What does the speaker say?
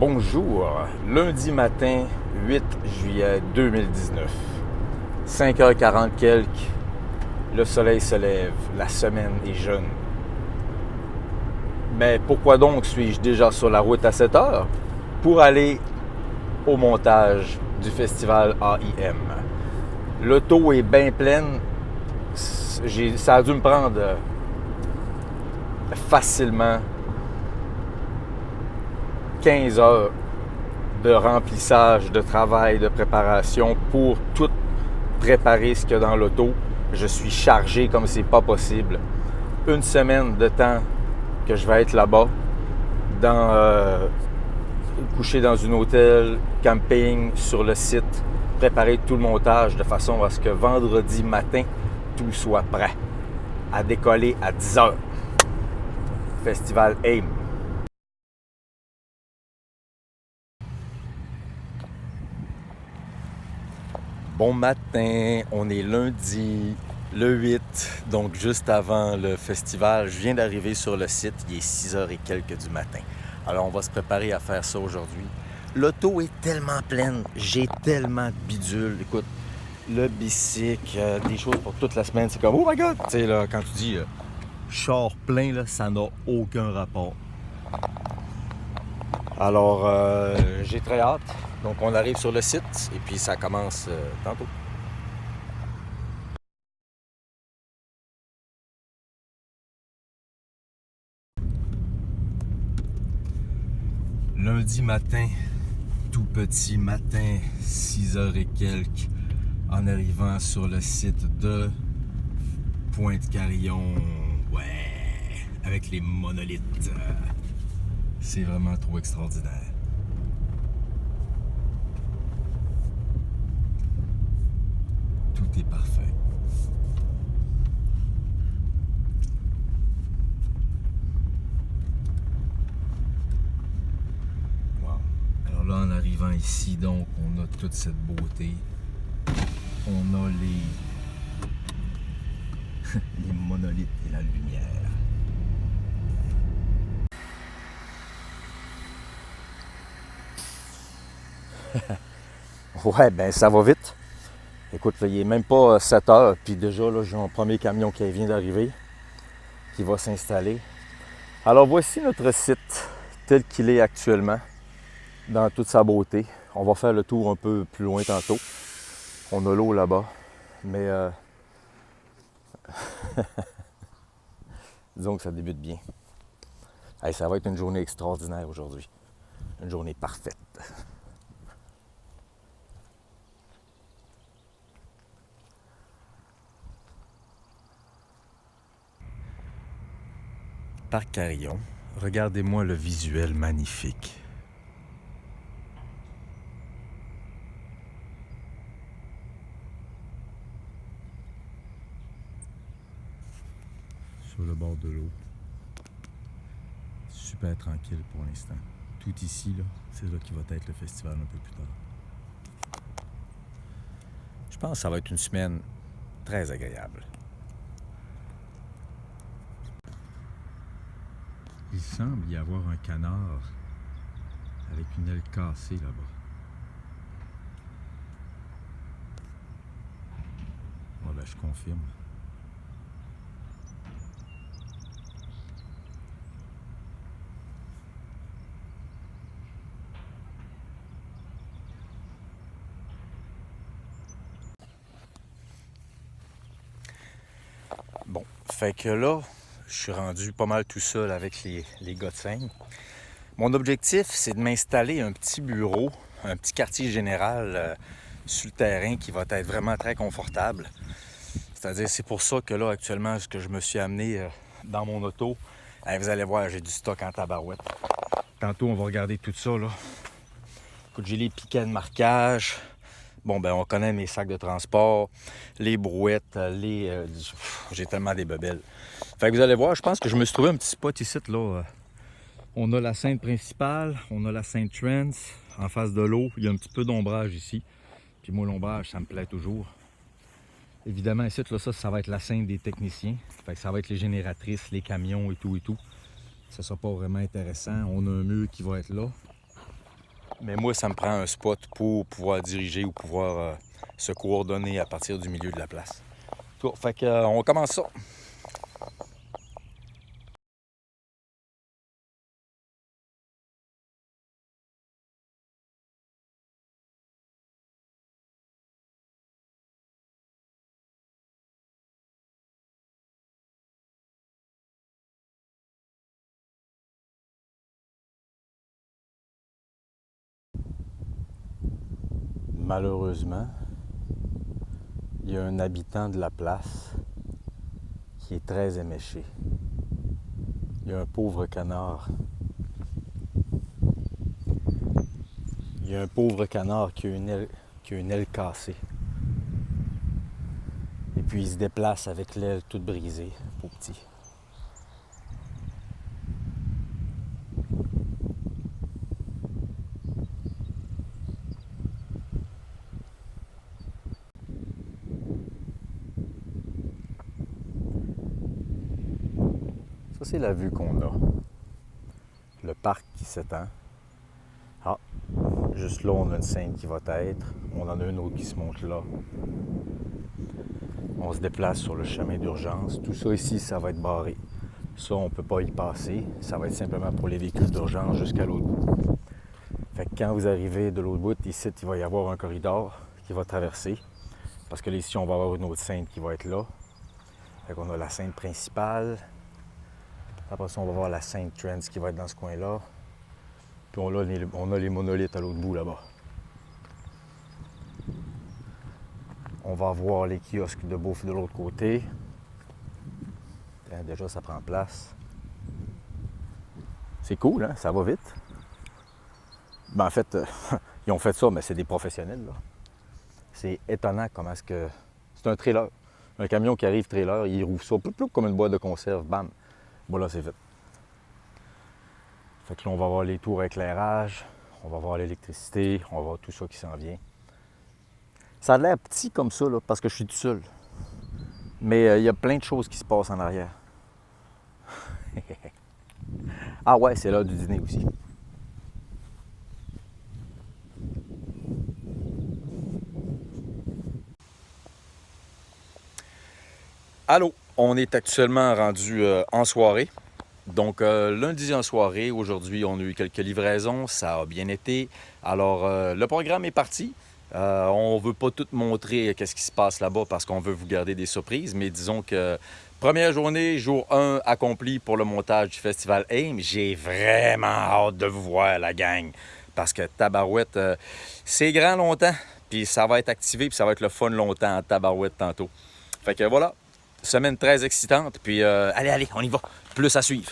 Bonjour, lundi matin, 8 juillet 2019, 5h40 quelques, le soleil se lève, la semaine est jeune. Mais pourquoi donc suis-je déjà sur la route à 7h? Pour aller au montage du festival AIM. L'auto est bien pleine, ça a dû me prendre facilement 15 heures de remplissage, de travail, de préparation pour tout préparer ce qu'il y a dans l'auto. Je suis chargé comme c'est pas possible. Une semaine de temps que je vais être là-bas, couché dans un hôtel, camping, sur le site, préparer tout le montage de façon à ce que vendredi matin, tout soit prêt à décoller à 10h. Festival AIM. Bon matin, on est lundi, le 8, donc juste avant le festival. Je viens d'arriver sur le site, il est 6h et quelques du matin. Alors on va se préparer à faire ça aujourd'hui. L'auto est tellement pleine, j'ai tellement de bidules. Écoute, le bicycle, des choses pour toute la semaine, c'est comme « Oh my God! » Tu sais, là, quand tu dis char plein, là, ça n'a aucun rapport. Alors, j'ai très hâte. Donc, on arrive sur le site et puis ça commence tantôt. Lundi matin, tout petit matin, 6h et quelques, en arrivant sur le site de Pointe-Carillon. Ouais, avec les monolithes. C'est vraiment trop extraordinaire. Tout est parfait. Wow. Alors là, en arrivant ici, donc, on a toute cette beauté. On a les monolithes et la lumière. Ouais, ben ça va vite. Écoute, là, il n'est même pas 7 heures, puis déjà, là, j'ai un premier camion qui vient d'arriver, qui va s'installer. Alors, voici notre site tel qu'il est actuellement, dans toute sa beauté. On va faire le tour un peu plus loin tantôt. On a l'eau là-bas, mais disons que ça débute bien. Hey, ça va être une journée extraordinaire aujourd'hui. Une journée parfaite. Parc Carillon, regardez-moi le visuel magnifique. Sur le bord de l'eau. Super tranquille pour l'instant. Tout ici, là, c'est là qui va être le festival un peu plus tard. Je pense que ça va être une semaine très agréable. Il semble y avoir un canard avec une aile cassée là-bas. Ouais, ben, je confirme. Bon, fait que là, je suis rendu pas mal tout seul avec les gars de scène. Mon objectif, c'est de m'installer un petit bureau, un petit quartier général sur le terrain qui va être vraiment très confortable. C'est-à-dire, c'est pour ça que là, actuellement, ce que je me suis amené dans mon auto, vous allez voir, j'ai du stock en tabarouette. Tantôt, on va regarder tout ça, là. Écoute, j'ai les piquets de marquage. Bon, ben, on connaît mes sacs de transport, les brouettes, j'ai tellement des bebelles. Fait que vous allez voir, je pense que je me suis trouvé un petit spot ici, là. On a la scène principale, on a la scène trans en face de l'eau. Il y a un petit peu d'ombrage ici. Puis moi, l'ombrage, ça me plaît toujours. Évidemment, ici, là, ça va être la scène des techniciens. Fait que ça va être les génératrices, les camions et tout et tout. Ça sera pas vraiment intéressant. On a un mur qui va être là. Mais moi, ça me prend un spot pour pouvoir diriger ou pouvoir se coordonner à partir du milieu de la place. Tout, fait que, on commence ça. Malheureusement, il y a un habitant de la place qui est très éméché. Il y a un pauvre canard. Il y a un pauvre canard qui a une aile cassée. Et puis il se déplace avec l'aile toute brisée, pauvre petit. Ça, c'est la vue qu'on a. Le parc qui s'étend. Ah, juste là, on a une scène qui va être. On en a une autre qui se monte là. On se déplace sur le chemin d'urgence. Tout ça ici, ça va être barré. Ça, on ne peut pas y passer. Ça va être simplement pour les véhicules d'urgence jusqu'à l'autre bout. Fait que quand vous arrivez de l'autre bout, ici, il va y avoir un corridor qui va traverser. Parce que là, ici, on va avoir une autre scène qui va être là. Fait qu'on a la scène principale. Après ça, on va voir la scène Trends qui va être dans ce coin-là. Puis on a les monolithes à l'autre bout là-bas. On va voir les kiosques de bouffe de l'autre côté. Déjà, ça prend place. C'est cool, hein? Ça va vite. Ben, en fait, ils ont fait ça, mais c'est des professionnels, là. C'est étonnant comment est-ce que... C'est un trailer. Un camion qui arrive trailer, il rouvre ça, comme une boîte de conserve, bam. Voilà, c'est fait. Fait que là, on va voir les tours éclairage, on va voir l'électricité, on va voir tout ça qui s'en vient. Ça a l'air petit comme ça, là, parce que je suis tout seul. Mais il y a plein de choses qui se passent en arrière. Ah ouais, c'est l'heure du dîner aussi. Allô, on est actuellement rendu en soirée. Donc lundi en soirée, aujourd'hui on a eu quelques livraisons, ça a bien été. Alors le programme est parti. On ne veut pas tout montrer qu'est-ce qui se passe là-bas parce qu'on veut vous garder des surprises, mais disons que première journée, jour 1 accompli pour le montage du festival AIM. J'ai vraiment hâte de vous voir la gang parce que tabarouette, c'est grand longtemps, puis ça va être activé, puis ça va être le fun longtemps en tabarouette tantôt. Fait que voilà, semaine très excitante, puis allez, on y va, plus à suivre.